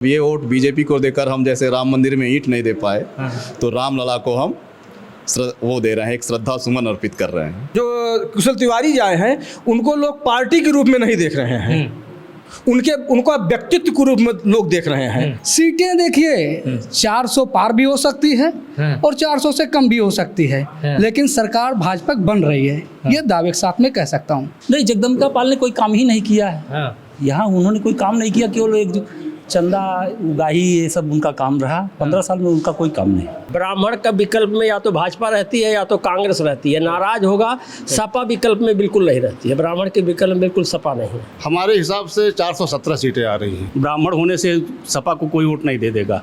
ये vote BJP को देकर हम जैसे राम मंदिर में ईंट नहीं दे पाए, तो रामलला को हम वो दे रहे हैं, एक श्रद्धा सुमन अर्पित कर रहे हैं। जो कुशल तिवारी जी आए हैं उनको लोग पार्टी के रूप में नहीं देख रहे हैं, उनका व्यक्तित्व के रूप में लोग देख रहे हैं। सीटें देखिए 400 पार भी हो सकती है और 400 से कम भी हो सकती है, लेकिन सरकार भाजपा बन रही है, ये दावे के साथ में कह सकता हूँ। नहीं, जगदम्बिका पाल ने कोई काम ही नहीं किया है। यहाँ उन्होंने कोई काम नहीं किया, केवल एक चंदा उगाही ये सब उनका काम रहा। 15 साल में उनका कोई काम नहीं। ब्राह्मण का विकल्प में या तो भाजपा रहती है या तो कांग्रेस रहती है। नाराज होगा, सपा विकल्प में बिल्कुल नहीं रहती है। ब्राह्मण के विकल्प में बिल्कुल सपा नहीं है। हमारे हिसाब से 417 सीटें आ रही हैं। ब्राह्मण होने से सपा को कोई वोट नहीं दे देगा।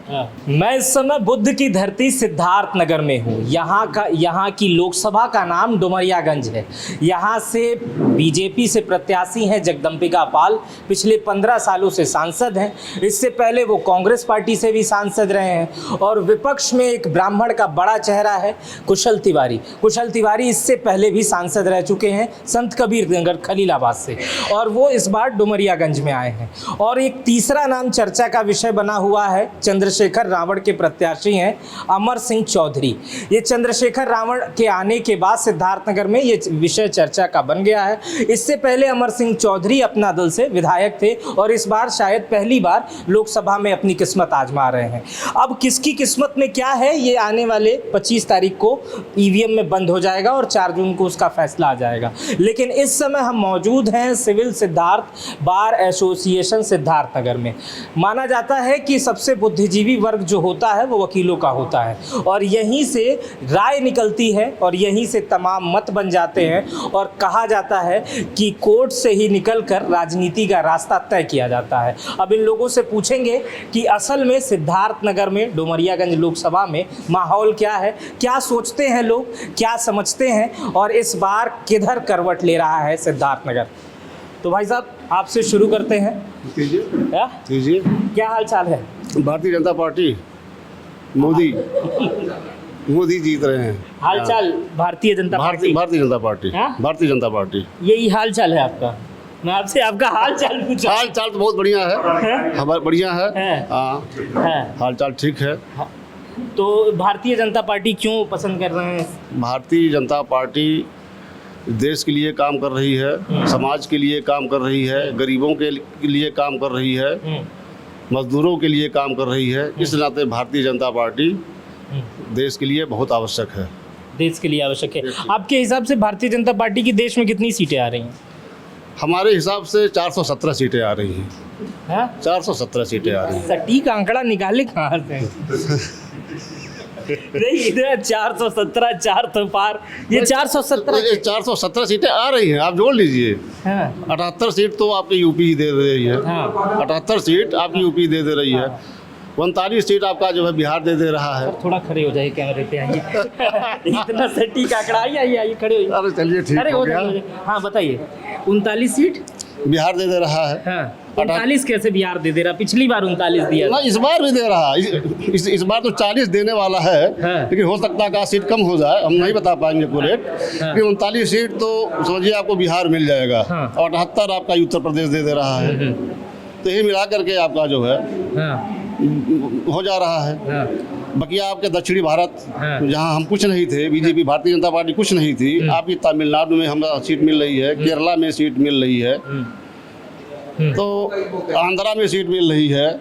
मैं इस समय बुद्ध की धरती सिद्धार्थनगर में हूँ। यहाँ की लोकसभा का नाम डुमरियागंज है। यहाँ से बीजेपी से प्रत्याशी हैं जगदम्बिका पाल, पिछले 15 सालों से सांसद हैं। इससे पहले वो कांग्रेस पार्टी से भी सांसद रहे हैं। और विपक्ष में एक ब्राह्मण का बड़ा चेहरा है कुशल तिवारी। कुशल तिवारी इससे पहले भी सांसद रह चुके हैं संत कबीर नगर खलीलाबाद से, और वो इस बार डुमरियागंज में आए हैं। और एक तीसरा नाम चर्चा का विषय बना हुआ है, चंद्रशेखर रावण के प्रत्याशी हैं अमर सिंह चौधरी। ये चंद्रशेखर रावण के आने के बाद सिद्धार्थनगर में ये विषय चर्चा का बन गया है। इससे पहले अमर सिंह चौधरी अपना दल से विधायक थे और इस बार शायद पहली बार लोकसभा में अपनी किस्मत आजमा रहे हैं। अब किसकी किस्मत में क्या है ये आने वाले 25 तारीख को ईवीएम में बंद हो जाएगा और 4 जून को उसका फैसला आ जाएगा। लेकिन इस समय हम मौजूद हैं civil Siddharth bar association Siddharthnagar में। माना जाता है कि सबसे बुद्धिजीवी वर्ग जो होता है वो वकीलों का होता है, और यहीं से राय निकलती है और यहीं से तमाम मत बन जाते हैं। और कहा जाता है कि कोर्ट से ही निकलकर राजनीति का रास्ता तय किया जाता है। अब इन लोगों से पूछेंगे कि असल में सिद्धार्थनगर में डुमरियागंज लोकसभा में माहौल क्या है, क्या सोचते हैं लोग, क्या समझते हैं, और इस बार किधर करवट ले रहा है सिद्धार्थनगर। तो भाई साहब आपसे शुरू करते हैं। कीजिए। क्या हाल चाल है? भारतीय जनता पार्टी, मोदी जीत रहे हैं। हाल चाल Bharatiya Janata party. Bharatiya Janata party. Bharatiya Janata party. यही हाल चाल है आपका? मैं आपसे आपका हाल चाल पूछा। हाल चाल तो बहुत बढ़िया है, हमारा बढ़िया है। हाल चाल ठीक है। तो भारतीय जनता पार्टी क्यों पसंद कर रहे हैं? भारतीय जनता पार्टी देश के लिए काम कर रही है, समाज के लिए काम कर रही है, गरीबों के लिए काम कर रही है, मजदूरों के लिए काम कर रही है। इस नाते भारतीय जनता पार्टी देश के लिए बहुत आवश्यक है। देश के लिए आवश्यक है। आपके हिसाब से भारतीय जनता पार्टी की देश में कितनी सीटें आ रही हैं? हमारे हिसाब से 417 सीटें आ रही हैं। 417 सीटें आ रही हैं। सटीक आंकड़ा निकाले कहाँ से? नहीं, इधर 417 4 तो पार, ये 417 सीटें आ रही हैं। आप जोड़ लीजिए। 78 सीट तो आपकी यूपी ही दे रही है। 78 सीट आपकी यूपी दे रही है। 39 सीट आपका जो है बिहार दे रहा है। थोड़ा खड़े हो जाइए, कैमरे पे आइए। इतना सटीक आंकड़ा। आइए खड़े होइए। अरे चलिए ठीक हो गया। हाँ बताइए। 39 सीट बिहार दे रहा है। 39 कैसे बिहार दे रहा? पिछली बार 39 दिया ना, इस बार भी दे रहा है। इस बार तो 40 देने वाला है। लेकिन हो सकता है कि सीट कम हो जाए, हम नहीं बता पाएंगे पूरे। लेकिन 39 सीट तो समझिए आपको बिहार मिल जाएगा। और 78 आपका उत्तर प्रदेश दे रहा है। तो ये मिला करके आपका जो है हो जा रहा है। बाकी आपके दक्षिणी भारत जहां हम कुछ नहीं थे, बीजेपी भारतीय जनता पार्टी कुछ नहीं थी, आपकी तमिलनाडु में हमें सीट मिल रही है, केरला में सीट मिल रही है, तो आंध्रा में सीट मिल रही है।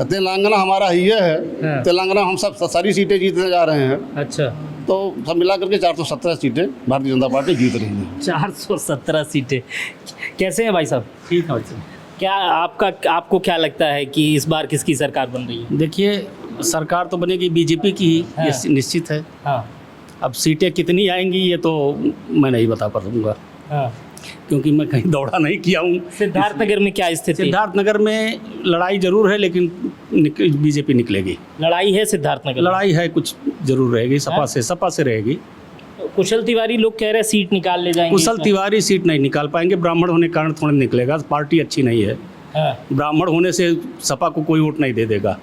तेलंगाना हमारा ही है। तेलंगाना हम सब सारी सीटें जीतने जा रहे हैं। अच्छा, तो सब मिला करके 417 सीटें भारतीय जनता पार्टी जीत रही है। 417 सीटें कैसे हैं भाई साहब? ठीक है। क्या आपको क्या लगता है कि इस बार किसकी सरकार बन रही है? देखिए, सरकार तो बनेगी बीजेपी की ही, ये निश्चित है। अब सीटें कितनी आएंगी ये तो मैं नहीं बता पाऊंगा, क्योंकि मैं कहीं दौड़ा नहीं किया हूँ। सिद्धार्थनगर में क्या स्थिति? सिद्धार्थनगर में लड़ाई जरूर है, लेकिन बीजेपी निकलेगी। लड़ाई है सिद्धार्थनगर? लड़ाई है, कुछ जरूर रहेगी। सपा से रहेगी। कुशल तिवारी लोग कह रहे हैं सीट निकाल ले जाएंगे। कुशल तिवारी सीट नहीं निकाल पाएंगे, ब्राह्मण होने के कारण थोड़ा निकलेगा। पार्टी अच्छी नहीं है। ब्राह्मण होने से सपा को कोई वोट नहीं दे देगा।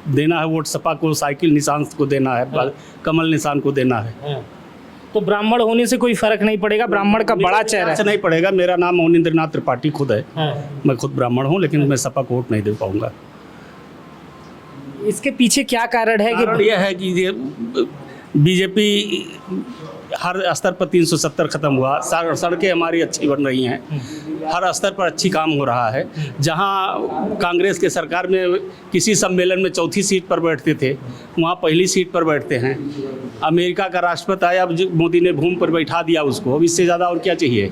देना है वोट सपा को, साइकिल निशान को देना है, कमल निशान को देना है। तो ब्राह्मण होने से कोई फर्क नहीं पड़ेगा, ब्राह्मण का बड़ा चेहरा से है। नहीं पड़ेगा। मेरा नाम मोनिंद्रनाथ त्रिपाठी खुद है, हाँ। मैं खुद ब्राह्मण हूँ, लेकिन मैं सपा को वोट नहीं दे पाऊंगा। इसके पीछे क्या कारण है कारण कि यह है कि ये बीजेपी हर स्तर पर 370 खत्म हुआ, सड़कें हमारी अच्छी बन रही हैं, हर स्तर पर अच्छी काम हो रहा है। जहां कांग्रेस के सरकार में किसी सम्मेलन में चौथी सीट पर बैठते थे, वहां पहली सीट पर बैठते हैं। अमेरिका का राष्ट्रपति आया, अब मोदी ने भूमि पर बैठा दिया उसको, अब इससे ज़्यादा और क्या चाहिए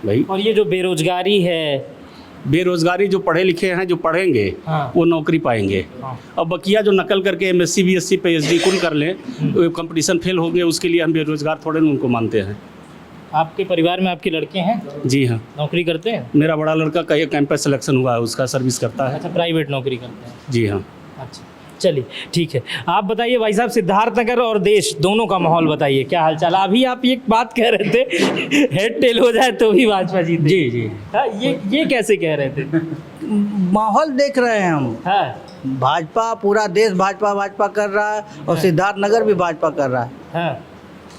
भाई। और ये जो बेरोजगारी है, बेरोजगारी, जो पढ़े लिखे हैं, जो पढ़ेंगे हाँ। वो नौकरी पाएंगे। हाँ। और बकिया जो नकल करके MSc BSc PhD कुल कर लें, वो कंपटीशन फेल हो गए, उसके लिए हम बेरोजगार थोड़े ना उनको मानते हैं। आपके परिवार में आपके लड़के हैं, जी हाँ, नौकरी करते हैं? मेरा बड़ा लड़का का एक कैंपस सिलेक्शन हुआ है, उसका सर्विस करता है। अच्छा, प्राइवेट नौकरी करते हैं। जी हाँ। अच्छा, चलिए ठीक है। आप बताइए भाई साहब, सिद्धार्थनगर और देश दोनों का माहौल बताइए, क्या हालचाल? अभी आप एक बात कह रहे थे, हेड टेल हो जाए तो भी भाजपा जीते। जी जी, हाँ, ये कैसे कह रहे थे? माहौल देख रहे हैं हम। हाँ भाजपा, पूरा देश भाजपा भाजपा कर रहा है और सिद्धार्थनगर भी भाजपा कर रहा है, हाँ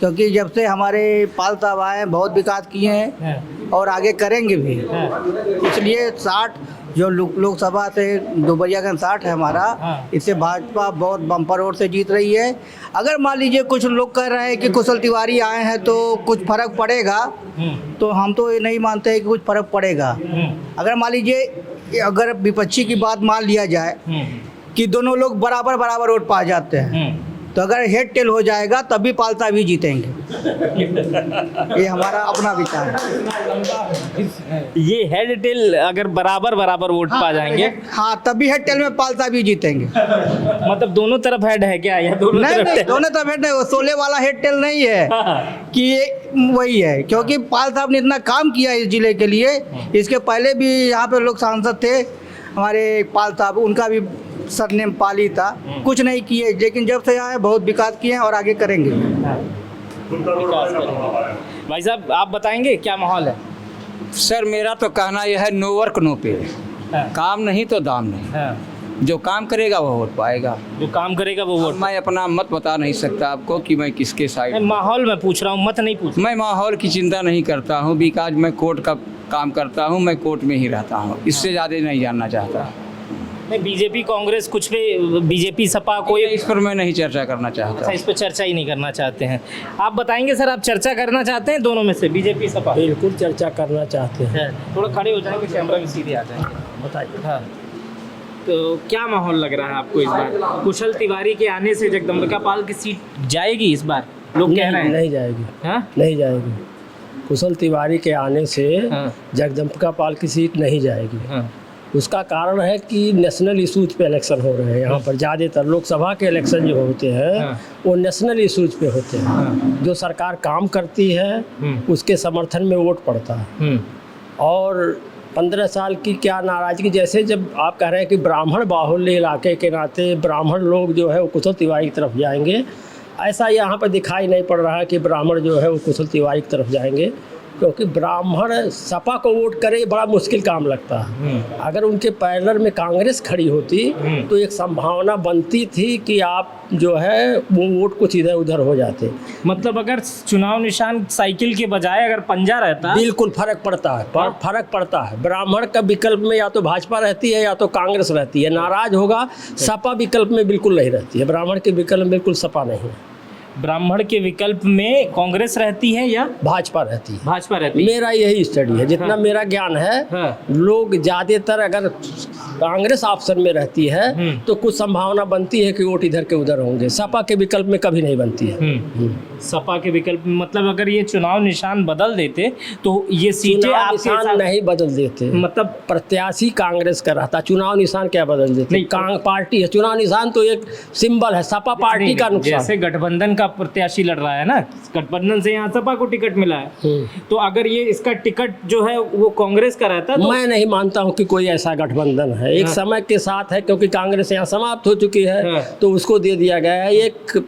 क्योंकि जब से हमारे पाल साहब आए हैं, बहुत विकास किए हैं हाँ और आगे करेंगे भी। हाँ। इसलिए 60 जो लोकसभा से डुमरियागंज 60 है हमारा, हाँ। इससे भाजपा बहुत बम्पर वोट से जीत रही है। अगर मान लीजिए कुछ लोग कह रहे हैं कि कुशल तिवारी आए हैं तो कुछ फर्क पड़ेगा, तो हम तो ये नहीं मानते हैं कि कुछ फर्क पड़ेगा। अगर मान लीजिए, अगर विपक्षी की बात मान लिया जाए कि दोनों लोग बराबर बराबर वोट पा जाते हैं, तो अगर हेड टेल हो जाएगा तब भी पालता भी जीतेंगे। ये हमारा अपना विचार है। ये हेड टेल अगर बराबर बराबर वोट पा जाएंगे, हाँ, तब भी हेड टेल में पालता भी जीतेंगे। मतलब दोनों तरफ हेड है क्या, या दोनों नहीं तरफ नहीं, tail? दोनों तरफ हेड नहीं, वो सोले वाला हेड टेल नहीं है कि ये वही है, क्योंकि पाल साहब ने इतना काम किया इस जिले के लिए। इसके पहले भी यहाँ पे लोग सांसद थे हमारे पाल साहब, उनका भी सरनेम पाली था, कुछ नहीं किए, लेकिन जब से आए बहुत विकास किए हैं और आगे करेंगे। भाई साहब आप बताएंगे क्या माहौल है? सर मेरा तो कहना यह है, नो वर्क नो पे। हाँ। काम नहीं तो दाम नहीं। हाँ। जो काम करेगा वो वोट पाएगा। जो काम करेगा वो वोट। मैं अपना मत बता नहीं सकता आपको कि मैं किसके साइड। मैं माहौल में पूछ रहा हूँ, मत नहीं पूछ। मैं माहौल की चिंता नहीं करता हूँ, बिकॉज मैं कोर्ट का काम करता हूँ, मैं कोर्ट में ही रहता हूँ, इससे ज़्यादा नहीं जानना चाहता। नहीं, बीजेपी कांग्रेस कुछ पे, बीजेपी सपा कोई इस पर मैं नहीं चर्चा करना अच्छा, चाहता। इस पर चर्चा ही नहीं करना चाहते हैं। आप बताएंगे सर, आप चर्चा करना चाहते हैं दोनों में से, बीजेपी सपा? बिल्कुल चर्चा करना चाहते हैं। थोड़ा खड़े हो जाएंगे, कैमरा भी सीधे आ जाएंगे। बताइए। हाँ, तो क्या माहौल लग रहा है आपको इस बार? कुशल तिवारी के आने से जगदम्बिका पाल की सीट जाएगी इस बार, लोग कह रहे हैं। नहीं जाएगी। हाँ? नहीं जाएगी। कुशल तिवारी के आने से हाँ। जगदम्बिका पाल की सीट नहीं जाएगी। हाँ। उसका कारण है कि नेशनल इशूज पे इलेक्शन हो रहे हैं यहाँ पर। ज़्यादातर लोकसभा के इलेक्शन जो होते हैं हाँ। वो नेशनल इशूज पे होते हैं। जो सरकार काम करती है उसके समर्थन में वोट पड़ता है। और 15 साल की क्या नाराज़गी, जैसे जब आप कह रहे हैं कि ब्राह्मण बाहुल्य इलाके के नाते ब्राह्मण लोग जो है वो कुशल तिवारी की तरफ जाएंगे, ऐसा यहाँ पर दिखाई नहीं पड़ रहा है कि ब्राह्मण जो है वो कुशल तिवारी की तरफ जाएंगे, क्योंकि ब्राह्मण सपा को वोट करे बड़ा मुश्किल काम लगता है। अगर उनके पैरलर में कांग्रेस खड़ी होती तो एक संभावना बनती थी कि आप जो है वो वोट कुछ इधर उधर हो जाते। मतलब अगर चुनाव निशान साइकिल के बजाय अगर पंजा रहता, बिल्कुल फर्क पड़ता है, फर्क पड़ता है। ब्राह्मण का विकल्प में या तो भाजपा रहती है या तो कांग्रेस रहती है। नाराज होगा, सपा विकल्प में बिल्कुल नहीं रहती है। ब्राह्मण के विकल्प में बिल्कुल सपा नहीं है। ब्राह्मण के विकल्प में कांग्रेस रहती है या भाजपा रहती है। भाजपा रहती है? मेरा यही स्टडी है, जितना मेरा ज्ञान है। हाँ। लोग ज़्यादातर अगर कांग्रेस ऑप्शन में रहती है तो कुछ संभावना बनती है कि वोट इधर के उधर होंगे। सपा के विकल्प में कभी नहीं बनती है। सपा के विकल्प में मतलब अगर ये चुनाव निशान बदल देते तो ये सीटें चुनाव आपके निशान साथ नहीं बदल देते, मतलब प्रत्याशी कांग्रेस का रहता। चुनाव निशान क्या बदल देते? नहीं, पार्टी है। चुनाव निशान तो एक सिंबल है, सपा पार्टी का नुकसान। जैसे गठबंधन का प्रत्याशी लड़ रहा है ना, गठबंधन से यहाँ सपा को टिकट मिला है, तो अगर ये इसका टिकट जो है वो कांग्रेस का रहता तो मैं नहीं मानता हूँ कि कोई ऐसा गठबंधन है। एक समय के साथ है, क्योंकि कांग्रेस यहाँ समाप्त हो चुकी है तो उसको दे दिया गया है। एक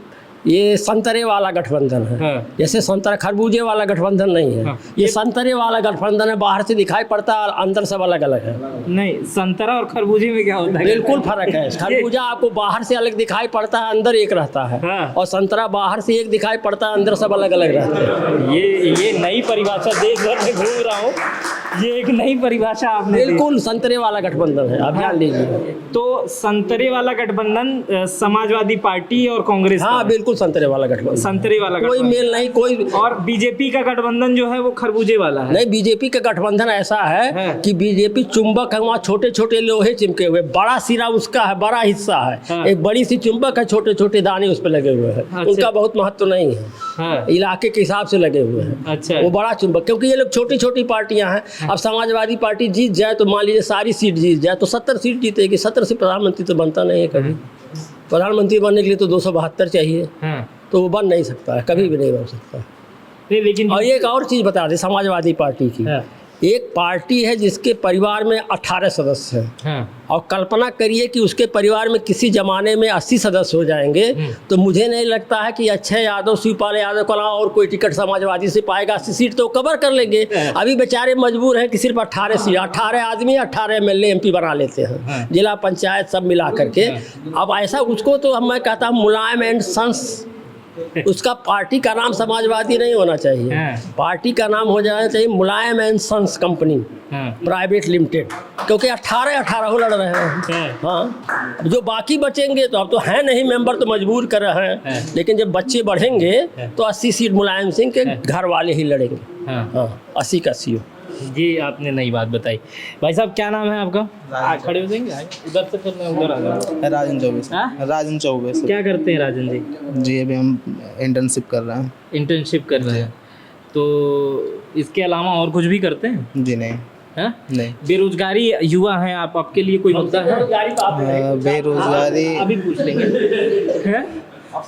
ये संतरे वाला गठबंधन है। जैसे संतरा खरबूजे वाला गठबंधन नहीं है। ये संतरे वाला गठबंधन है, बाहर से दिखाई पड़ता है, अंदर सब अलग अलग है। नहीं, संतरा और खरबूजे में क्या होता है? बिल्कुल फर्क है। खरबूजा आपको बाहर से अलग दिखाई पड़ता है, अंदर एक रहता है। और संतरा बाहर से एक दिखाई पड़ता है, अंदर सब अलग अलग रहता है। ये नई परिभाषा देश भर में घूम रहा हूँ, ये एक नई परिभाषा आपने बिल्कुल संतरे वाला गठबंधन है, आप जान लीजिए। तो संतरे वाला गठबंधन समाजवादी पार्टी और कांग्रेस, हाँ बिल्कुल संतरे वाला गठबंधन, संतरे वाला कोई मेल नहीं कोई। और बीजेपी का गठबंधन जो है वो खरबूजे वाला है। नहीं, बीजेपी का गठबंधन ऐसा है कि बीजेपी चुंबक है, वहाँ छोटे छोटे लोहे चिमके हुए, बड़ा सिरा उसका है, बड़ा हिस्सा है, एक बड़ी सी चुंबक है, छोटे छोटे दाने उस पर लगे हुए हैं। उनका बहुत महत्व नहीं है, इलाके के हिसाब से लगे हुए हैं। अच्छा, वो बड़ा चुंबक, क्योंकि ये लोग छोटी छोटी पार्टियां हैं। अब समाजवादी पार्टी जीत जाए तो मान लीजिए सारी सीट जीत जाए तो 70 सीट जीतेगी। 70 से प्रधानमंत्री तो बनता नहीं है कभी। प्रधानमंत्री बनने के लिए तो 272 चाहिए, तो वो बन नहीं सकता है, कभी भी नहीं बन सकता है। लेकिन और एक और चीज़ बता दें समाजवादी पार्टी की, एक पार्टी है जिसके परिवार में 18 सदस्य हैं, और कल्पना करिए कि उसके परिवार में किसी जमाने में 80 सदस्य हो जाएंगे, तो मुझे नहीं लगता है कि अक्षय यादव, शिवपाल यादव को अलावा और कोई टिकट समाजवादी से पाएगा। 80 सीट तो कवर कर लेंगे। अभी बेचारे मजबूर हैं कि सिर्फ 18 सीट, 18 आदमी 18 MLA MP बना लेते हैं, जिला पंचायत सब मिला करके। अब ऐसा उसको तो मैं कहता हूँ मुलायम एंड सन्स, उसका पार्टी का नाम समाजवादी नहीं होना चाहिए, पार्टी का नाम हो जाना चाहिए Mulayam and sons company private limited, क्योंकि 18 हो लड़ रहे हैं। हाँ, जो बाकी बचेंगे तो अब तो है नहीं मेंबर, तो मजबूर कर रहे हैं, लेकिन जब बच्चे बढ़ेंगे तो 80 सीट मुलायम सिंह के घर वाले ही लड़ेंगे। हाँ, 80 का 80। जी आपने नई बात बताई। भाई साहब क्या नाम है आपका? खड़े हो जाएंगे, उधर से फिर मैं उधर आ जाऊँगा। राजन चौबे से। राजन चौबे से। क्या करते हैं राजन जी? जी अभी हम इंटर्नशिप कर रहे हैं। इंटर्नशिप कर रहे हैं, तो इसके अलावा और कुछ भी करते हैं? जी नहीं। है? नहीं। बेरोजगारी युवा हैं आप, आपके लिए कोई मुद्दा है? बेरोजगारी अभी पूछ लेंगे। है?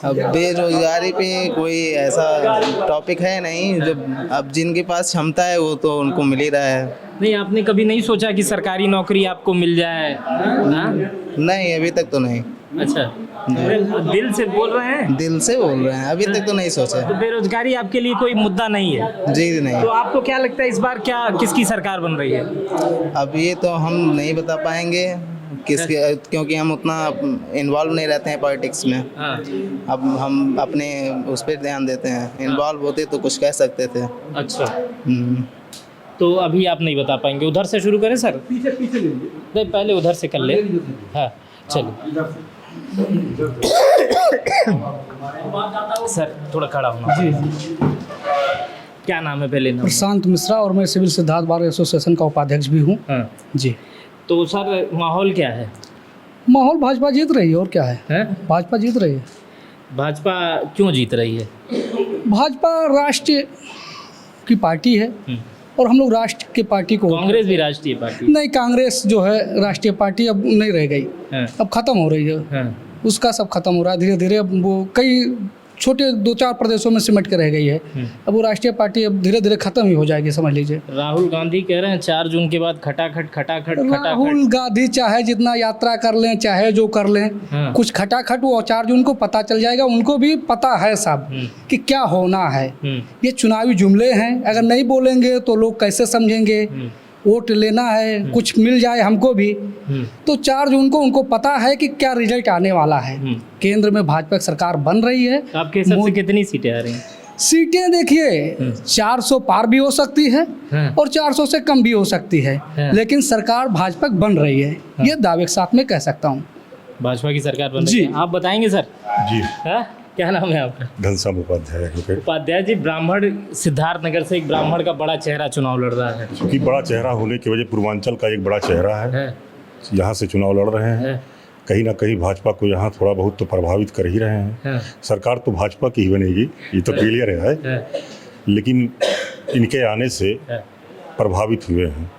अब बेरोजगारी पे कोई ऐसा टॉपिक है नहीं, जो अब जिनके पास क्षमता है वो तो उनको मिल ही रहा है। नहीं, आपने कभी नहीं सोचा कि सरकारी नौकरी आपको मिल जाए? नहीं, अभी तक तो नहीं। अच्छा, दिल से बोल रहे हैं? दिल से बोल रहे हैं, अभी तक तो नहीं सोचा। तो बेरोजगारी आपके लिए कोई मुद्दा नहीं है? जी नहीं। तो आपको क्या लगता है इस बार क्या किसकी सरकार बन रही है? अब ये तो हम नहीं बता पाएंगे किसके, क्योंकि हम उतना इन्वॉल्व नहीं रहते हैं पॉलिटिक्स में। अब हम अपने उस पर ध्यान देते हैं, इन्वॉल्व होते तो कुछ कह सकते थे। अच्छा, तो अभी आप नहीं बता पाएंगे। उधर से शुरू करें सर? पीछे नहीं, पहले उधर से कर ले। हाँ चलिए सर, थोड़ा खड़ा होना। जी क्या नाम है पहले? नाम प्रशांत मिश्रा, और मैं सिविल सिद्धार्थ बार एसोसिएशन का उपाध्यक्ष भी हूँ। जी। तो सर माहौल क्या है? माहौल भाजपा जीत रही है, और क्या है? भाजपा जीत रही है। भाजपा क्यों जीत रही है? भाजपा राष्ट्रीय की पार्टी है, और हम लोग राष्ट्र की पार्टी को। कांग्रेस भी राष्ट्रीय पार्टी? नहीं, कांग्रेस जो है राष्ट्रीय पार्टी अब नहीं रह गई, अब खत्म हो रही है। उसका सब खत्म हो रहा है धीरे धीरे। अब वो कई छोटे 2-4 प्रदेशों में सिमट के रह गई है। अब वो राष्ट्रीय पार्टी अब धीरे धीरे खत्म ही हो जाएगी, समझ लीजिए। राहुल गांधी कह रहे हैं 4 जून के बाद खटाखट। राहुल गांधी चाहे जितना यात्रा कर लें, चाहे जो कर लें, कुछ खटाखट वो 4 जून को पता चल जाएगा। उनको भी पता है सब कि क्या होना है। ये चुनावी जुमले हैं, अगर नहीं बोलेंगे तो लोग कैसे समझेंगे। वोट लेना है, कुछ मिल जाए हमको भी, तो 4 जून को उनको पता है कि क्या रिजल्ट आने वाला है। केंद्र में भाजपा की सरकार बन रही है। आपके हिसाब से कितनी सीटें आ रही हैं? सीटें देखिए 400 पार भी हो सकती है और 400 से कम भी हो सकती है, लेकिन सरकार भाजपा की बन रही है, ये दावे के साथ में कह सकता हूँ। भाजपा की सरकार बन रही है। आप बताएंगे सर? जी। क्या नाम है आपका? घनश्याम उपाध्याय। उपाध्याय जी, ब्राह्मण सिद्धार्थनगर से एक ब्राह्मण का बड़ा चेहरा चुनाव लड़ रहा है। क्योंकि बड़ा चेहरा होने की वजह पूर्वांचल का एक बड़ा चेहरा है, यहाँ से चुनाव लड़ रहे हैं। कहीं ना कहीं भाजपा को यहाँ थोड़ा बहुत तो प्रभावित कर ही रहे हैं। सरकार तो भाजपा की ही बनेगी, ये तो क्लियर है, लेकिन इनके आने से प्रभावित हुए हैं।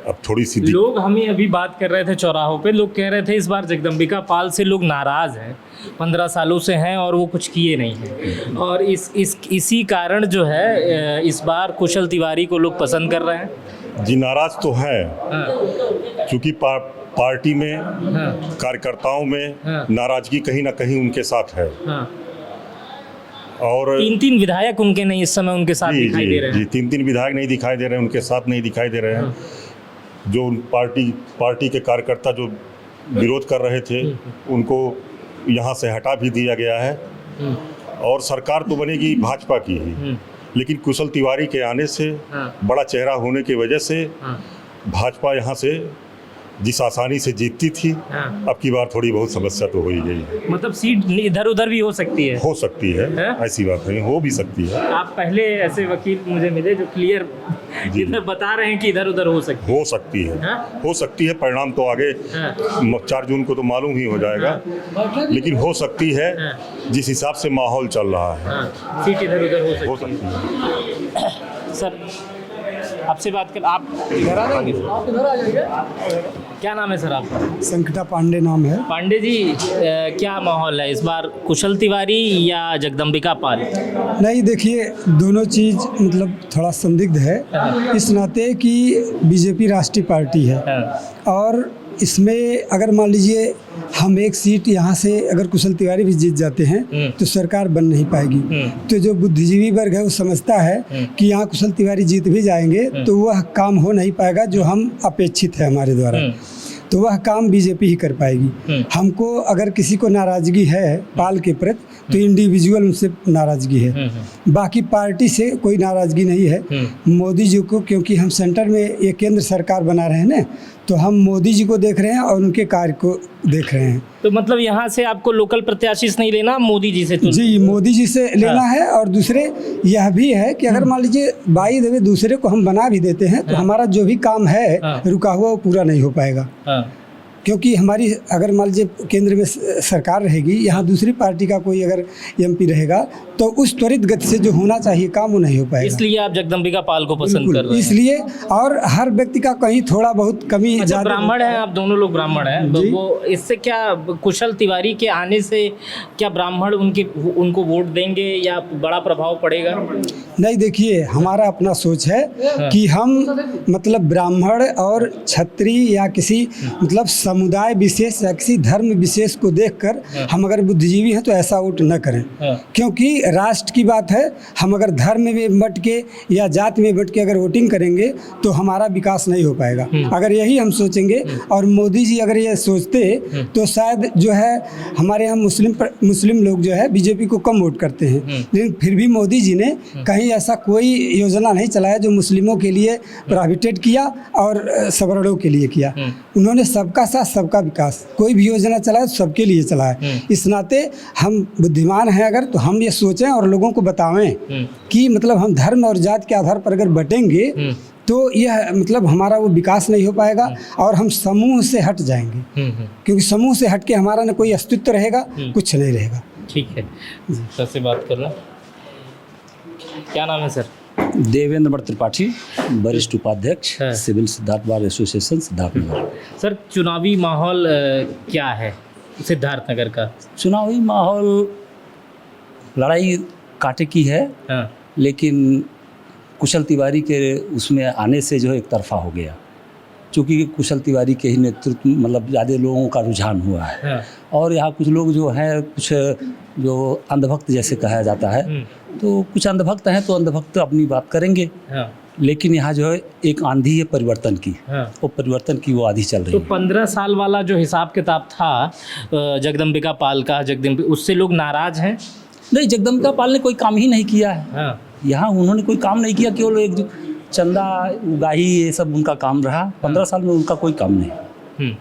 अब थोड़ी सी लोग, हमें अभी बात कर रहे थे चौराहों पे, लोग कह रहे थे इस बार जगदम्बिका पाल से लोग नाराज़ हैं, 15 सालों से हैं और वो कुछ किए नहीं हैं, और इसी कारण जो है इस बार कुशल तिवारी को लोग पसंद कर रहे हैं। जी नाराज़ तो है, क्योंकि पार्टी में, कार्यकर्ताओं में नाराज़गी कहीं ना कहीं उनके साथ है। और 3 विधायक उनके नहीं इस समय उनके साथ दिखाई दे रहे हैं। जी 3 विधायक नहीं दिखाई दे रहे हैं, उनके साथ नहीं दिखाई दे रहे हैं। जो उन पार्टी के कार्यकर्ता जो विरोध कर रहे थे उनको यहाँ से हटा भी दिया गया है। और सरकार तो बनेगी भाजपा की ही, लेकिन कुशल तिवारी के आने से, बड़ा चेहरा होने की वजह से भाजपा यहाँ से जिस आसानी से जीतती थी, अब की बार थोड़ी बहुत समस्या तो हो ही गई है। मतलब सीट इधर उधर भी हो सकती है। हो सकती है, ऐसी बात नहीं, हो भी सकती है। आप पहले ऐसे वकील मुझे मिले जो क्लियर इधर बता रहे हैं कि इधर उधर हो सकती है। हो सकती है, हो सकती है। परिणाम तो आगे 4 जून को तो मालूम ही हो जाएगा, लेकिन हो सकती है जिस हिसाब से माहौल चल रहा है। सीट इधर उधर हो सकती है। सर आपसे बात कर, आप इधर आ जाएंगे? आप इधर आ जाइए। क्या नाम है सर आपका? संकटा पांडे नाम है। पांडे जी, क्या माहौल है इस बार, कुशल तिवारी या जगदम्बिका पाल? नहीं देखिए, दोनों चीज़ मतलब थोड़ा संदिग्ध है, इस नाते कि बीजेपी राष्ट्रीय पार्टी है और इसमें अगर मान लीजिए हम एक सीट यहाँ से अगर कुशल तिवारी भी जीत जाते हैं तो सरकार बन नहीं पाएगी। तो जो बुद्धिजीवी वर्ग है वो समझता है कि यहाँ कुशल तिवारी जीत भी जाएंगे तो वह काम हो नहीं पाएगा जो हम अपेक्षित है हमारे द्वारा, तो वह काम बीजेपी ही कर पाएगी। हमको अगर किसी को नाराज़गी है पाल के प्रति तो इंडिविजुअल उनसे नाराज़गी है, बाकी पार्टी से कोई नाराज़गी नहीं है। मोदी जी को, क्योंकि हम सेंटर में ये केंद्र सरकार बना रहे हैं ना, तो हम मोदी जी को देख रहे हैं और उनके कार्य को देख रहे हैं। तो मतलब यहाँ से आपको लोकल प्रत्याशी से नहीं लेना, मोदी जी से? जी मोदी जी से लेना है। और दूसरे यह भी है कि अगर मान लीजिए बाई देवे दूसरे को हम बना भी देते हैं तो हमारा जो भी काम है रुका हुआ वो पूरा नहीं हो पाएगा, क्योंकि हमारी अगर मान लीजिए केंद्र में सरकार रहेगी, यहाँ दूसरी पार्टी का कोई अगर एमपी रहेगा तो उस त्वरित गति से जो होना चाहिए काम वो नहीं हो पाएगा। इसलिए आप जगदम्बिका पाल को पसंद कर रहे हैं? इसलिए, और हर व्यक्ति का कहीं थोड़ा बहुत कमी। अच्छा, ब्राह्मण हैं आप, दोनों लोग ब्राह्मण हैं, तो वो इससे क्या कुशल तिवारी के आने से क्या ब्राह्मण उनको वोट देंगे या बड़ा प्रभाव पड़ेगा? नहीं देखिए, हमारा अपना सोच है कि हम मतलब ब्राह्मण और क्षत्रिय या किसी मतलब समुदाय विशेष या किसी धर्म विशेष को देखकर हम अगर बुद्धिजीवी हैं तो ऐसा वोट न करें, क्योंकि राष्ट्र की बात है। हम अगर धर्म में बट के या जात में बट के अगर वोटिंग करेंगे तो हमारा विकास नहीं हो पाएगा। अगर यही हम सोचेंगे और मोदी जी अगर ये सोचते तो शायद जो है हमारे यहाँ मुस्लिम लोग जो है बीजेपी को कम वोट करते हैं, लेकिन फिर भी मोदी जी ने कहीं ऐसा कोई योजना नहीं चलाया जो मुस्लिमों के लिए प्रोहिबिटेड किया और सवर्णों के लिए किया। उन्होंने सबका साथ सबका विकास, कोई भी योजना चलाया तो सबके लिए चलाया। इस नाते हम बुद्धिमान हैं अगर तो हम ये सोचें और लोगों को बतावें कि मतलब हम धर्म और जात के आधार पर अगर बटेंगे तो यह मतलब हमारा वो विकास नहीं हो पाएगा और हम समूह से हट जाएंगे, क्योंकि समूह से हट के हमारा न कोई अस्तित्व रहेगा, कुछ नहीं रहेगा। ठीक है, सर से बात कर रहा। क्या नाम है सर? देवेंद्र त्रिपाठी, वरिष्ठ उपाध्यक्ष, civil Siddharth bar association Siddharthnagar. Sir, चुनावी माहौल क्या है सिद्धार्थनगर का? चुनावी माहौल लड़ाई कांटे की है, लेकिन कुशल तिवारी के उसमें आने से जो है एक तरफा हो गया, क्योंकि कुशल तिवारी के ही नेतृत्व मतलब ज़्यादा लोगों का रुझान हुआ है। और यहाँ कुछ लोग जो हैं, कुछ जो अंधभक्त जैसे कहा जाता है, तो कुछ अंधभक्त हैं तो अंधभक्त अपनी बात करेंगे, लेकिन यहाँ जो है एक आंधी है परिवर्तन की, वो परिवर्तन की वो आंधी चल रही है। तो 15 साल वाला जो हिसाब किताब था जगदम्बिका पाल का, उससे लोग नाराज हैं? नहीं, जगदम्बिका पाल ने कोई काम ही नहीं किया है। यहाँ उन्होंने कोई काम नहीं किया, केवल एक चंदा उगाही ये सब उनका काम रहा। 15 साल में उनका कोई काम नहीं।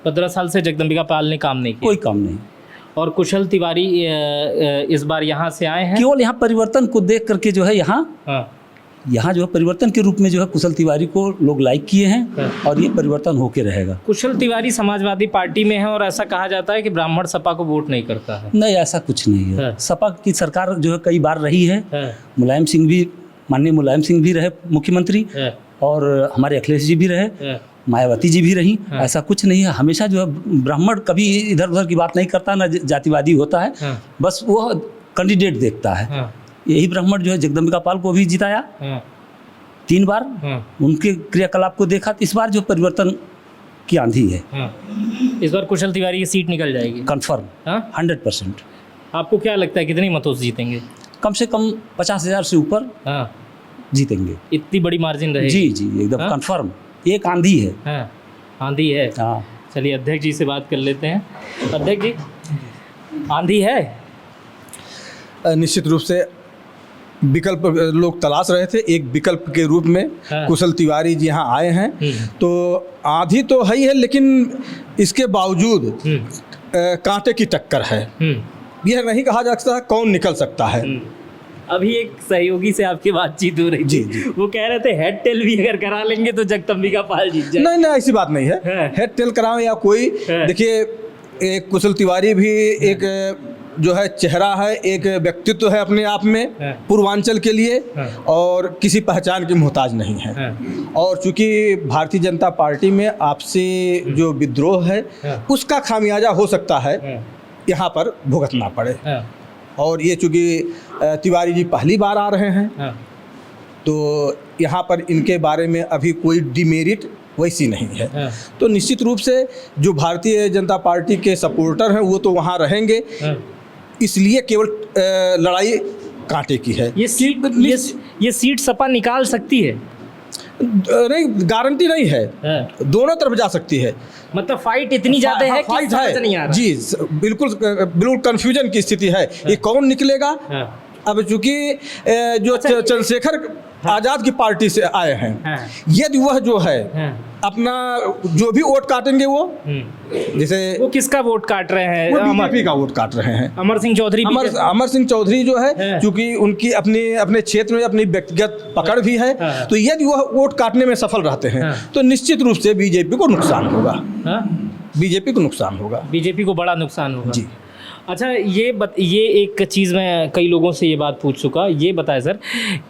15 साल से जगदम्बिका पाल ने काम नहीं किया? कोई काम नहीं। और कुशल तिवारी इस बार यहाँ से आए हैं, केवल यहाँ परिवर्तन को देख करके जो है यहाँ जो है परिवर्तन के रूप में जो है कुशल तिवारी को लोग लाइक किए हैं और ये परिवर्तन होके रहेगा। कुशल तिवारी समाजवादी पार्टी में है और ऐसा कहा जाता है कि ब्राह्मण सपा को वोट नहीं करता है। नहीं, ऐसा कुछ नहीं है। सपा की सरकार जो है कई बार रही है, मुलायम सिंह भी, माननीय मुलायम सिंह भी रहे मुख्यमंत्री, और हमारे अखिलेश जी भी रहे, मायावती जी भी रही। ऐसा कुछ नहीं है। हमेशा जो है ब्राह्मण कभी इधर उधर की बात नहीं करता, ना जातिवादी होता है, बस वो कैंडिडेट देखता है। यही ब्राह्मण जो है जगदम्बिका पाल को भी जिताया 3 बार, उनके क्रियाकलाप को देखा। इस बार जो परिवर्तन की आंधी है, इस बार कुशल तिवारी की सीट निकल जाएगी कंफर्म 100%। आपको क्या लगता है कितनी मतों से जीतेंगे? कम से कम 50,000 से ऊपर हाँ, जीतेंगे। इतनी बड़ी मार्जिन रहेगी? जी जी एकदम हाँ? कंफर्म। एक आंधी है। हाँ, आंधी है। हाँ चलिए अध्यक्ष जी से बात कर लेते हैं। अध्यक्ष जी, आंधी है? निश्चित रूप से विकल्प लोग तलाश रहे थे, एक विकल्प के रूप में हाँ। कुशल तिवारी जी यहाँ आए हैं। तो आंधी तो है ही है, लेकिन इसके बावजूद कांटे की टक्कर है। यह नहीं कहा जा सकता कौन निकल सकता है। अभी एक सहयोगी से आपकी बातचीत हो रही थी, वो कह रहे थे हेड टेल भी अगर करा लेंगे तो जगदम्बिका पाल जीत जाए। नहीं ऐसी बात नहीं है। हेड टेल कराओ या कोई, देखिए एक कुशल तिवारी भी एक जो है चेहरा है, एक व्यक्तित्व है अपने आप में पूर्वांचल के लिए, और किसी पहचान की मोहताज नहीं है। और चूंकि भारतीय जनता पार्टी में आपसे जो विद्रोह है उसका खामियाजा हो सकता है यहाँ पर भुगतना पड़े। और ये चूंकि तिवारी जी पहली बार आ रहे हैं, तो यहाँ पर इनके बारे में अभी कोई डिमेरिट वैसी नहीं है। तो निश्चित रूप से जो भारतीय जनता पार्टी के सपोर्टर हैं वो तो वहाँ रहेंगे, इसलिए केवल लड़ाई कांटे की है। ये सीट सपा निकाल सकती है? नहीं, गारंटी नहीं है। दोनों तरफ जा सकती है। मतलब फाइट इतनी ज्यादा है कि फाइट समझ नहीं आ रहा। जी बिल्कुल कंफ्यूजन की स्थिति है। ये कौन निकलेगा? अब चूंकि जो चंद्रशेखर आजाद की पार्टी से आए हैं, यदि वह जो है अपना जो भी वोट काटेंगे वो, जैसे वो किसका वोट काट रहे हैं? बीजेपी का वोट काट रहे हैं। अमर सिंह चौधरी अमर सिंह चौधरी जो है, चूंकि उनकी अपने क्षेत्र में अपनी व्यक्तिगत पकड़ भी है, तो यदि वह वोट काटने में सफल रहते हैं तो निश्चित रूप से बीजेपी को नुकसान होगा। बीजेपी को नुकसान होगा। बीजेपी को बड़ा नुकसान होगा। जी। अच्छा, ये एक चीज़ मैं कई लोगों से ये बात पूछ चुका। ये बताएं सर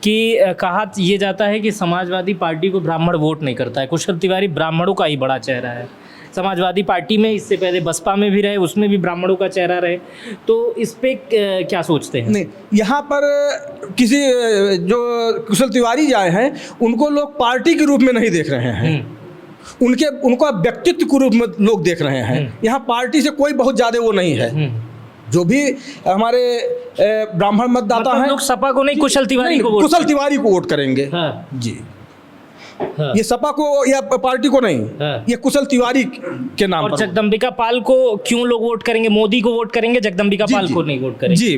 कि कहा ये जाता है कि समाजवादी पार्टी को ब्राह्मण वोट नहीं करता है। कुशल तिवारी ब्राह्मणों का ही बड़ा चेहरा है समाजवादी पार्टी में, इससे पहले बसपा में भी रहे, उसमें भी ब्राह्मणों का चेहरा रहे। तो इस पे क्या सोचते हैं? नहीं, यहाँ पर किसी जो कुशल तिवारी आए हैं उनको लोग पार्टी के रूप में नहीं देख रहे हैं, उनको व्यक्तित्व के रूप में लोग देख रहे हैं। यहाँ पार्टी से कोई बहुत ज़्यादा वो नहीं है। जो भी हमारे ब्राह्मण मतदाता हैं, लोग सपा को नहीं, कुशल तिवारी को कुशल तिवारी को वोट करेंगे। जी। ये सपा को या पार्टी को नहीं, ये कुशल तिवारी के नाम पर। जगदम्बिका पाल को क्यों लोग वोट करेंगे? मोदी को वोट करेंगे, जगदम्बिका पाल को नहीं वोट करेंगे। जी।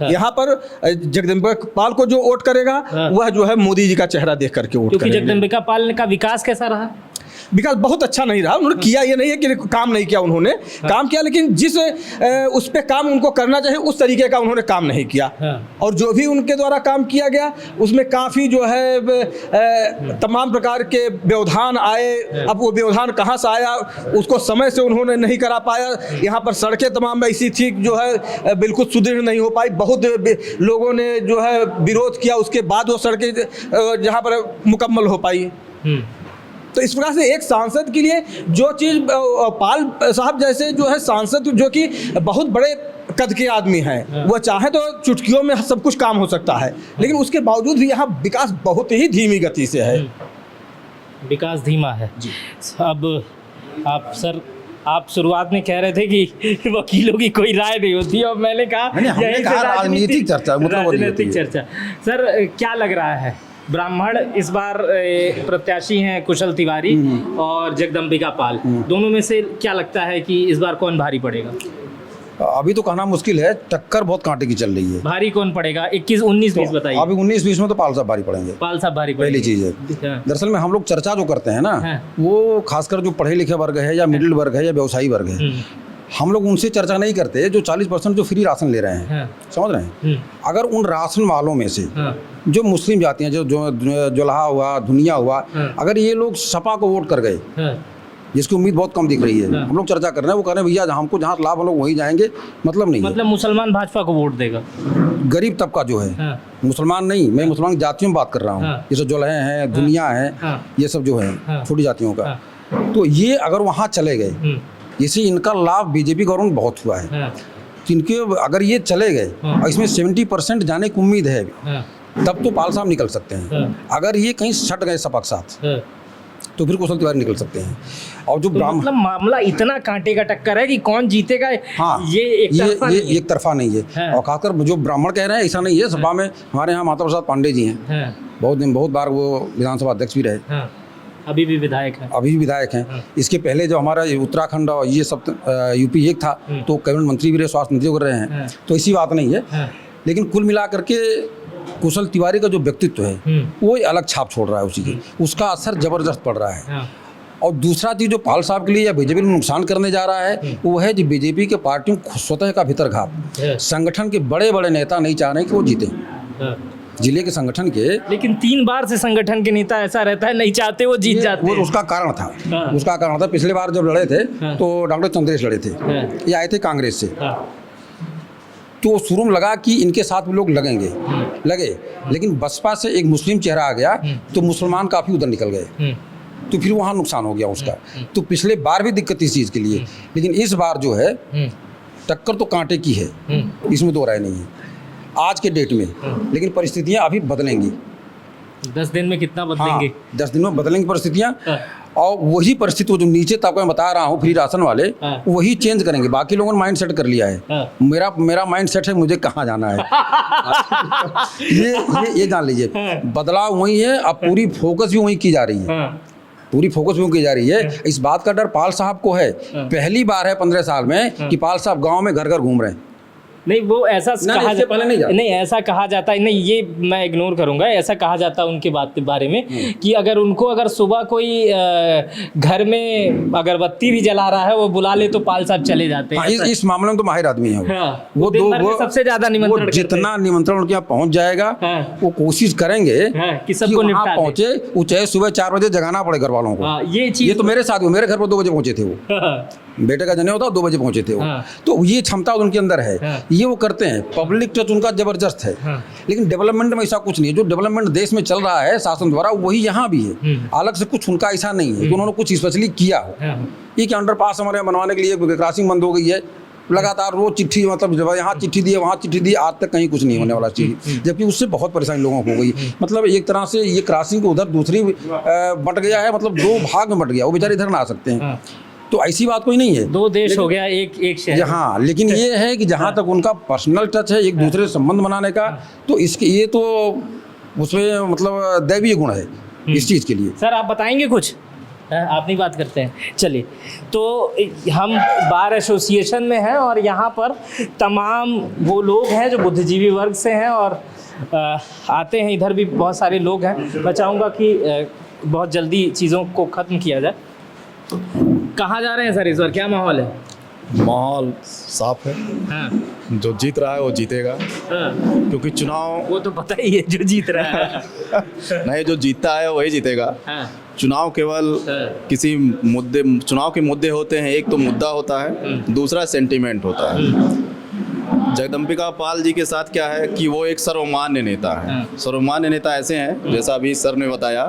यहाँ पर जगदम्बिका पाल को जो वोट करेगा वह जो है मोदी जी का चेहरा देख करके वोट करेंगे। क्योंकि जगदम्बिका पाल का विकास कैसा रहा? विकास बहुत अच्छा नहीं रहा। उन्होंने किया, ये नहीं है कि काम नहीं किया, उन्होंने काम किया, लेकिन जिस उस पे काम उनको करना चाहिए उस तरीके का उन्होंने काम नहीं किया। और जो भी उनके द्वारा काम किया गया उसमें काफ़ी जो है तमाम प्रकार के व्यवधान आए। अब वो व्यवधान कहाँ से आया उसको समय से उन्होंने नहीं करा पाया। यहाँ पर सड़कें तमाम ऐसी थी जो है बिल्कुल सुदृढ़ नहीं हो पाई। बहुत लोगों ने जो है विरोध किया, उसके बाद वो सड़कें जहाँ पर मुकम्मल हो पाई। तो इस प्रकार से एक सांसद के लिए जो चीज़ पाल साहब जैसे जो है सांसद जो कि बहुत बड़े कद के आदमी हैं, वो चाहे तो चुटकियों में सब कुछ काम हो सकता है, लेकिन उसके बावजूद भी यहाँ विकास बहुत ही धीमी गति से है। विकास धीमा है जी। अब आप शुरुआत में कह रहे थे कि वकीलों की कोई राय नहीं होती, और मैंने कहा राजनीतिक चर्चा, राजनीतिक चर्चा। सर क्या लग रहा है, ब्राह्मण इस बार प्रत्याशी हैं कुशल तिवारी और जगदम्बिका पाल, दोनों में से क्या लगता है कि इस बार कौन भारी पड़ेगा? अभी तो कहना मुश्किल है, टक्कर बहुत कांटे की चल रही है। भारी कौन पड़ेगा? 21, 19, 20 बताइए। अभी 19-20 में तो पाल साहब भारी पड़ेंगे। पाल साहब भारी पहली चीज़ है। दरअसल में हम लोग चर्चा जो करते हैं ना, वो खासकर जो पढ़े लिखे वर्ग है या मिडिल वर्ग है या व्यवसायी वर्ग है, हम लोग उनसे चर्चा नहीं करते जो 40% जो फ्री राशन ले रहे हैं, समझ रहे हैं। अगर उन राशन वालों में से जो मुस्लिम जाति हैं, जो जुलाहा हुआ, दुनिया हुआ, अगर ये लोग सपा को वोट कर गए, जिसकी उम्मीद बहुत कम दिख रही है, हम लोग चर्चा कर रहे हैं, वो कह रहे हैं भैया हमको जहाँ लाभ हम लोग वहीं जाएंगे, मतलब नहीं। मतलब मुसलमान भाजपा को वोट देगा? गरीब तबका जो है, मुसलमान नहीं, मैं मुसलमान जातियों में बात कर रहा हूँ, जैसे जुलाहे हैं, दुनिया है, ये सब जो है छोटी जातियों का, तो ये अगर वहाँ चले गए, इससे इनका लाभ बीजेपी गवर्नमेंट बहुत हुआ है। इनके अगर ये चले गए और इसमें 70% जाने की उम्मीद है, तब तो पाल साहब निकल सकते हैं। अगर ये कहीं सट गए सपा के साथ, तो फिर कुशल तिवारी निकल सकते हैं। और जो तो मतलब मामला इतना कांटे का टक्कर है कि कौन जीतेगा, हाँ, ये एक तरफा नहीं है। एक तरफा नहीं है। हाँ। और खासकर जो ब्राह्मण कह रहे हैं ऐसा नहीं है। सभा में हमारे यहाँ माता प्रसाद पांडे जी हैं, हाँ, बहुत बार वो विधानसभा अध्यक्ष भी रहे, हाँ, अभी भी विधायक है। अभी भी विधायक हैं। इसके पहले जो हमारा ये उत्तराखंड और ये सब यूपी एक था तो कैबिनेट मंत्री भी रहे, स्वास्थ्य मंत्री भी रहे हैं, तो ऐसी बात नहीं है। लेकिन कुल मिला करके कुशल तिवारी का जो व्यक्तित्व है वो अलग छाप छोड़ रहा है, उसी की उसका असर जबरदस्त पड़ रहा है। और दूसरा चीज़ जो पाल साहब के लिए या बीजेपी को नुकसान करने जा रहा है वो है जो बीजेपी के पार्टियों स्वतः का भीतरघात। संगठन के बड़े बड़े नेता नहीं चाह रहे कि वो जीते, जिले के संगठन के। लेकिन 3 बार से संगठन के नेता ऐसा रहता है, नहीं चाहते वो जीत जाते हैं। उसका कारण था पिछले बार जब लड़े थे तो डॉक्टर चंद्रेश लड़े थे, ये आए थे कांग्रेस से, तो शुरू में लगा कि इनके साथ लोग लगे, लेकिन बसपा से एक मुस्लिम चेहरा आ गया तो मुसलमान काफ़ी उधर निकल गए, तो फिर वहाँ नुकसान हो गया उसका। तो पिछले बार भी दिक्कत इस चीज़ के लिए, लेकिन इस बार जो है टक्कर तो कांटे की है, इसमें दो राय नहीं है आज के डेट में। लेकिन परिस्थितियाँ अभी बदलेंगी। 10 दिन में कितना बदलेंगे? 10 दिन में बदलेंगी परिस्थितियाँ, और वही परिस्थिति जो नीचे तक मैं बता रहा हूँ फ्री राशन वाले, वही चेंज करेंगे। बाकी लोगों ने माइंड सेट कर लिया है, मेरा माइंड सेट है मुझे कहाँ जाना है। ये जान लीजिए, बदलाव वही है। अब पूरी फोकस भी वही की जा रही है, इस बात का डर पाल साहब को है। पहली बार है 15 साल में कि पाल साहब गांव में घर घर घूम रहे हैं। नहीं, वो ऐसा कहा जाता पहले नहीं ऐसा कहा जाता है, नहीं ये मैं इग्नोर करूंगा। ऐसा कहा जाता है उनके बात के बारे में कि अगर सुबह कोई घर में अगरबत्ती भी जला रहा है वो बुला ले तो पाल साहब चले जाते हैं। इस मामले में तो माहिर आदमी है वो सबसे ज्यादा निमंत्रण, जितना निमंत्रण उनके यहाँ पहुँच जाएगा वो कोशिश करेंगे कि सबको निपटा पहुँचे। वो चाहे सुबह 4 बजे जगाना पड़े घर वालों को। ये तो मेरे साथ, मेरे घर पर 2 बजे पहुँचे थे वो, बेटे का जने होता 2 बजे पहुँचे थे वो। तो ये क्षमता उनके अंदर है, ये वो करते हैं। पब्लिक टच उनका जबरदस्त है। लेकिन डेवलपमेंट में ऐसा कुछ नहीं है। जो डेवलपमेंट देश में चल रहा है शासन द्वारा वही यहाँ भी है। अलग से कुछ उनका ऐसा नहीं है कि उन्होंने कुछ स्पेशली किया हो। ये कि अंडरपास हमारे यहाँ बनवाने के लिए क्रॉसिंग बंद हो गई है, लगातार रोज चिट्ठी, मतलब यहाँ चिट्ठी दी वहाँ चिट्ठी दी, आज तक कहीं कुछ नहीं होने वाला चीज़, जबकि उससे बहुत परेशानी लोगों को हो गई। मतलब एक तरह से ये क्रॉसिंग उधर दूसरी बट गया है, मतलब 2 भाग में बट गया, वो बेचारे इधर ना आ सकते हैं। तो ऐसी बात कोई नहीं है, 2 देश हो गया एक शहर। हाँ, लेकिन ये है कि जहाँ तक उनका पर्सनल टच है एक दूसरे से संबंध बनाने का, तो इसके ये तो उसमें मतलब दैवीय गुण है इस चीज़ के लिए। सर आप बताएंगे कुछ? आप नहीं बात करते हैं, चलिए। तो हम बार एसोसिएशन में हैं और यहाँ पर तमाम वो लोग हैं जो बुद्धिजीवी वर्ग से हैं और आते हैं, इधर भी बहुत सारे लोग हैं। मैं चाहूँगा कि बहुत जल्दी चीज़ों को ख़त्म किया जाए। कहाँ जा रहे हैं सर इस बार, क्या माहौल है? माहौल साफ है। जो जीत रहा है वो जीतेगा, क्योंकि चुनाव, वो तो पता ही है जो जीत रहा है। नहीं, जो जीतता है वही जीतेगा। चुनाव केवल किसी मुद्दे, चुनाव के मुद्दे होते हैं। एक तो मुद्दा होता है, दूसरा सेंटीमेंट होता है। जगदम्बिका पाल जी के साथ क्या है कि वो एक सर्वमान्य नेता है। सर्वमान्य नेता ऐसे हैं, जैसा अभी सर ने बताया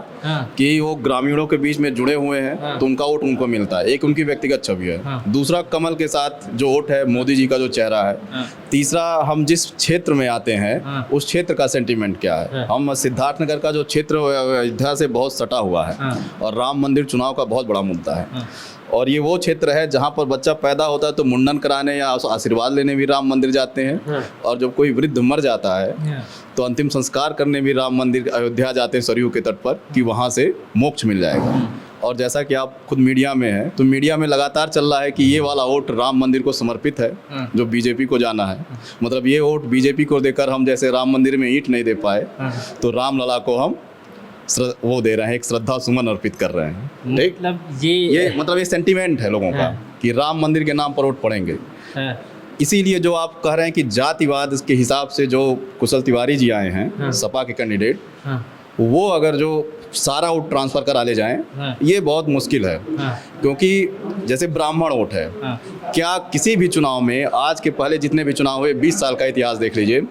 कि वो ग्रामीणों के बीच में जुड़े हुए हैं, तो उनका वोट उनको मिलता है। एक उनकी व्यक्तिगत छवि है। दूसरा कमल के साथ जो वोट है, मोदी जी का जो चेहरा है। तीसरा, हम जिस क्षेत्र में आते हैं उस क्षेत्र का सेंटीमेंट क्या है। हम सिद्धार्थनगर का जो क्षेत्र अयोध्या से बहुत सटा हुआ है और राम मंदिर चुनाव का बहुत बड़ा मुद्दा है। और ये वो क्षेत्र है जहाँ पर बच्चा पैदा होता है तो मुंडन कराने या आशीर्वाद लेने भी राम मंदिर जाते हैं, और जब कोई वृद्ध मर जाता है तो अंतिम संस्कार करने भी राम मंदिर अयोध्या जाते हैं सरयू के तट पर, कि वहाँ से मोक्ष मिल जाएगा। और जैसा कि आप खुद मीडिया में हैं, तो मीडिया में लगातार चल रहा है कि ये वाला वोट राम मंदिर को समर्पित है, जो बीजेपी को जाना है। मतलब ये वोट बीजेपी को देकर हम जैसे राम मंदिर में ईंट नहीं दे पाए, तो राम लला को हम वो दे रहे हैं, एक श्रद्धा सुमन अर्पित कर रहे हैं। ठीक, मतलब ये मतलब ये सेंटीमेंट है लोगों का कि राम मंदिर के नाम पर वोट पड़ेंगे। इसीलिए जो आप कह रहे हैं कि जातिवाद के हिसाब से जो कुशल तिवारी जी आए हैं सपा के कैंडिडेट, वो अगर जो सारा वोट ट्रांसफ़र करा ले जाएं, ये बहुत मुश्किल है। क्योंकि जैसे ब्राह्मण वोट है, क्या किसी भी चुनाव में, आज के पहले जितने भी चुनाव हुए, 20 साल का इतिहास देख लीजिए,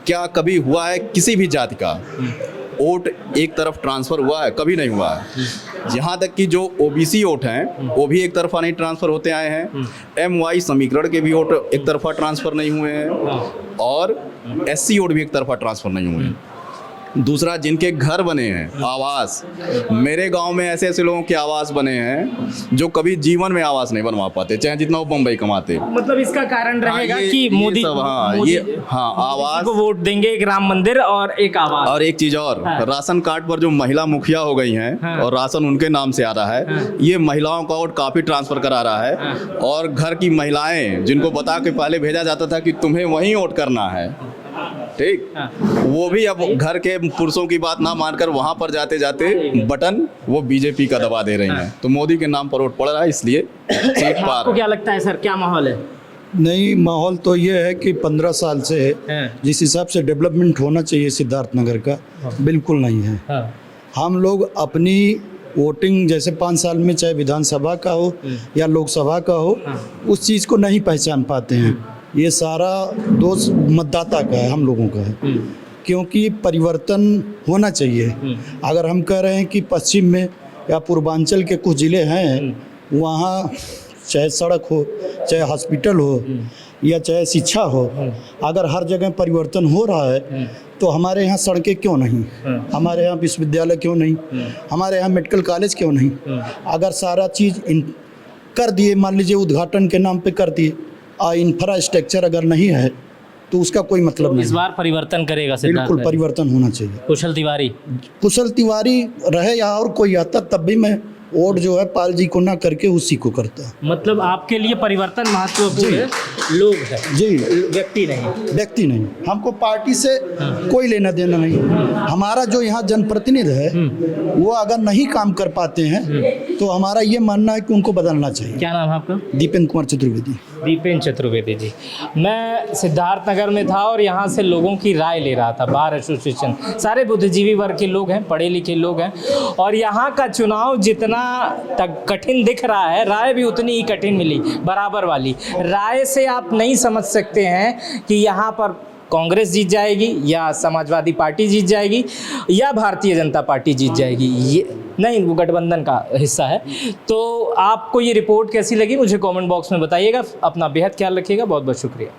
क्या कभी हुआ है किसी भी जाति का वोट एक तरफ ट्रांसफ़र हुआ है? कभी नहीं हुआ है। यहाँ तक कि जो ओबीसी वोट हैं वो भी एक तरफा नहीं ट्रांसफ़र होते आए हैं। MY समीकरण के भी वोट एक तरफा ट्रांसफ़र नहीं हुए हैं, और SC वोट भी एक तरफा ट्रांसफ़र नहीं हुए हैं। दूसरा जिनके घर बने हैं आवास, मेरे गांव में ऐसे ऐसे लोगों के आवास बने हैं जो कभी जीवन में आवास नहीं बनवा पाते, चाहे जितना वो बम्बई कमाते। मतलब इसका कारण रहेगा कि मोदी सब, हाँ मोदी- ये हाँ आवास को वोट देंगे, एक राम मंदिर और एक आवास। और एक चीज और, राशन कार्ड पर जो महिला मुखिया हो गई हैं और राशन उनके नाम से आ रहा है, ये महिलाओं का वोट काफी ट्रांसफर करा रहा है। और घर की महिलाएं जिनको बता के पहले भेजा जाता था कि तुम्हें वहीं वोट करना है, ठीक, वो भी अब घर के पुरुषों की बात ना मानकर वहां पर जाते जाते बटन वो बीजेपी का दबा दे रही हैं। तो मोदी के नाम पर वोट पड़ रहा है, इसलिए सीट पार आपको क्या लगता है सर, क्या माहौल है? नहीं, माहौल तो ये है कि 15 साल से जिस हिसाब से डेवलपमेंट होना चाहिए सिद्धार्थनगर का, बिल्कुल नहीं है। हम लोग अपनी वोटिंग जैसे 5 साल में चाहे विधानसभा का हो या लोकसभा का हो, उस चीज़ को नहीं पहचान पाते हैं। ये सारा दोष मतदाता का है, हम लोगों का है, क्योंकि परिवर्तन होना चाहिए। अगर हम कह रहे हैं कि पश्चिम में या पूर्वांचल के कुछ ज़िले हैं, वहाँ चाहे सड़क हो, चाहे हॉस्पिटल हो या चाहे शिक्षा हो, अगर हर जगह परिवर्तन हो रहा है तो हमारे यहाँ सड़कें क्यों नहीं, हमारे यहाँ विश्वविद्यालय क्यों नहीं, हमारे यहाँ मेडिकल कॉलेज क्यों नहीं? अगर सारा चीज़ कर दिए, मान लीजिए उद्घाटन के नाम पे कर दिए, इंफ्रास्ट्रक्चर अगर नहीं है तो उसका कोई मतलब नहीं। इस बार परिवर्तन करेगा सिद्धार्थ? बिल्कुल परिवर्तन होना चाहिए। कुशल तिवारी, कुशल तिवारी रहे या और कोई आता, तब भी मैं वोट जो है पाल जी को ना करके उसी को करता। मतलब आपके लिए परिवर्तन महत्वपूर्ण है, लोग है जी, व्यक्ति नहीं। व्यक्ति नहीं, हमको पार्टी से कोई लेना देना नहीं। हमारा जो यहाँ जनप्रतिनिधि है वो अगर नहीं काम कर पाते हैं तो हमारा ये मानना है कि उनको बदलना चाहिए। क्या नाम है आपका? दीपेंद्र कुमार चतुर्वेदी। दीपेंद्र चतुर्वेदी जी। मैं सिद्धार्थनगर में था और यहाँ से लोगों की राय ले रहा था, बार एसोसिएशन, सारे बुद्धिजीवी वर्ग के लोग हैं, पढ़े लिखे लोग हैं, और यहाँ का चुनाव जितना कठिन दिख रहा है, राय भी उतनी ही कठिन मिली, बराबर वाली राय से आप नहीं समझ सकते हैं कि यहाँ पर कांग्रेस जीत जाएगी या समाजवादी पार्टी जीत जाएगी या भारतीय जनता पार्टी जीत जाएगी। ये नहीं, वो गठबंधन का हिस्सा है। तो आपको ये रिपोर्ट कैसी लगी मुझे कमेंट बॉक्स में बताइएगा। अपना बेहद ख्याल रखिएगा। बहुत बहुत शुक्रिया।